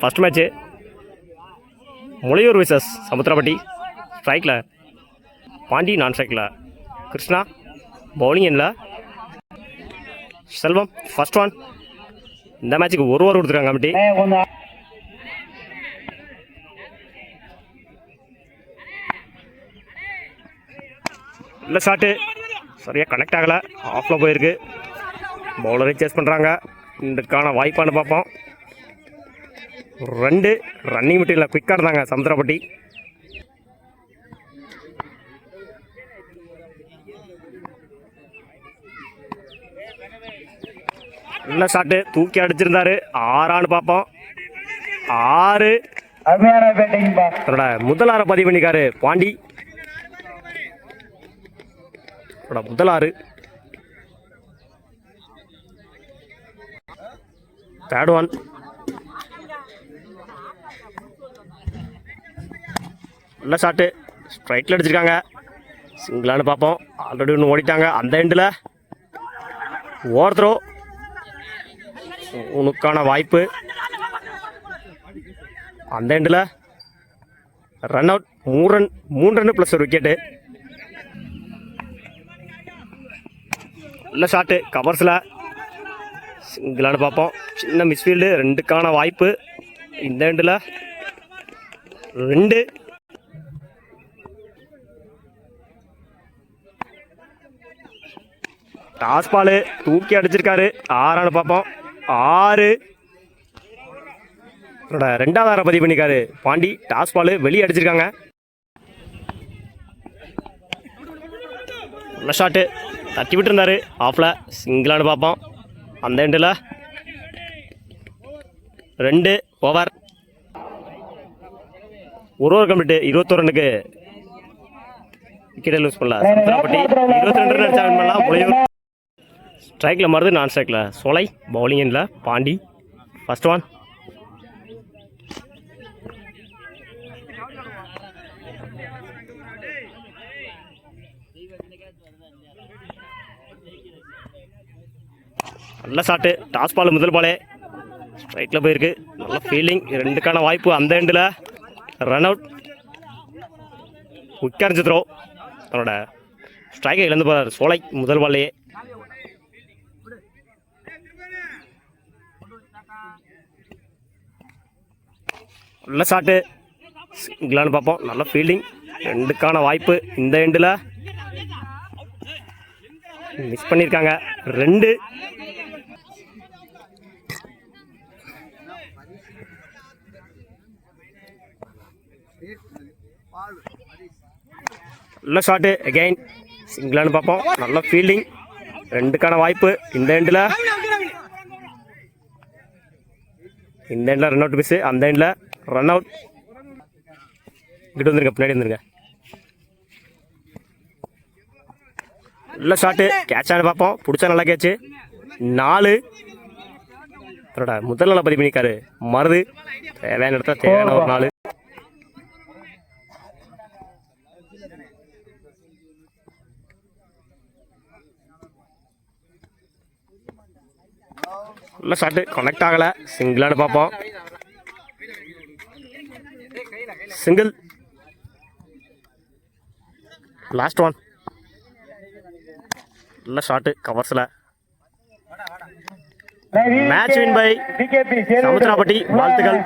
First match Mulaiyur versus Samuthirapatti. ஸ்ட்ரைக்கில் பாண்டி, நான் ஸ்ட்ரைக்கில் கிருஷ்ணா, பவுலிங் எண்ணில் செல்வம். First one. இந்த மேட்சுக்கு ஒரு ஓவர் கொடுத்துருக்காங்க கமிட்டி. இல்லை ஷாட்டு சரியாக கனெக்ட் ஆகலை, ஆஃபில் போயிருக்கு. பவுலரை சேஸ் பண்ணுறாங்க. இதுக்கான வாய்ப்பானு பார்ப்போம். 2 ரன்னிங் மீட்டிங்கில் குயிக்காக இருந்தாங்க சமுத்திரப்பட்டி. நல்ல ஷாட்டு தூக்கி அடிச்சிருந்தாரு. 6 பார்ப்போம். 6 முதல் 6 பதிவு பண்ணிக்காரு பாண்டி. முதல் 6 தேர்ட் ஒன். நல்ல ஷாட்டு ஸ்ட்ரைட்டில் அடிச்சிருக்காங்க. சிங்கிளானு பார்ப்போம். ஆல்ரெடி ஒன்று ஓடிட்டாங்க. அந்த எண்டில் ஓவர் த்ரோ, உனக்கான வாய்ப்பு. அந்த எண்டில் ரன் அவுட். 3 ரன் ப்ளஸ் ஒரு விக்கெட்டு. நல்ல ஷாட்டு கவர்ஸில். சிங்கிளானு பார்ப்போம். சின்ன மிஸ்ஃபீல்டு. 2க்கான வாய்ப்பு. இந்த எண்டில் 2. டாஸ் பால் தூக்கி அடிச்சிருக்காரு. 6 பார்ப்போம். 6 2வது 6 பதிவு பண்ணிக்காரு பாண்டி. டாஸ் பால் வெளியே அடிச்சிருக்காங்க. நல்ல ஷாட்டு தட்டி விட்டு இருந்தாரு ஆஃபில். சிங்கிளானு பார்ப்போம். அந்த எண்டில் 2 ஓவர். ஒரு ஓவர் கம்ப்ளீட்டு. 21 ரன்னுக்கு விக்கெட்டை லூஸ் பண்ணல சமுத்திரப்பட்டி. 22 ரன் அடிச்சா வின் பண்ணலாம் முளையூர். ஸ்ட்ரைக்கில் மருது, நான் ஸ்ட்ரைக்கில் சோலை. பவுலிங் எண்ணில் பாண்டி. First one. நல்ல ஷாட்டு டாஸ் பால் முதல் பாலே ஸ்ட்ரைக்கில் போயிருக்கு. நல்ல ஃபீல்டிங். 2க்கான வாய்ப்பு. அந்த எண்டில் ரன் அவுட். குயிக்காக த்ரோ. அவனோட ஸ்ட்ரைக்கை இழந்து போகிறார் சோலை முதல் பால்லையே. நல்ல ஷாட்டு சிங்கிளானு பார்ப்போம். நல்ல ஃபீல்டிங். 2க்கான வாய்ப்பு. இந்த எண்டில் மிஸ் பண்ணியிருக்காங்க. 2. நல்ல ஷாட்டு அகைன். சிங்கிளானு பார்ப்போம். நல்ல ஃபீல்டிங். 2க்கான வாய்ப்பு. இந்த எண்டில் ரன் அவுட் மிஸ். அந்த எண்டில் ரன் அவுட். இங்கிட்டு வந்துருங்க, பின்னாடி வந்துருங்க. நல்ல ஷாட்டு கேட்சானு பார்ப்போம். பிடிச்சா நல்லா கேட்சு. 4. முதல் நாளை பதிவு பண்ணிக்காரு மருது. தேவையான இடத்துல தேவையான ஒரு 4. நல்ல ஷாட்டு கனெக்ட் ஆகலை. சிங்கிளானு பார்ப்போம். சிங்கிள். Last one. நல்ல ஷாட்டு கவர்ஸில். Match win by Samuthirapatti. வாழ்த்துக்கள்.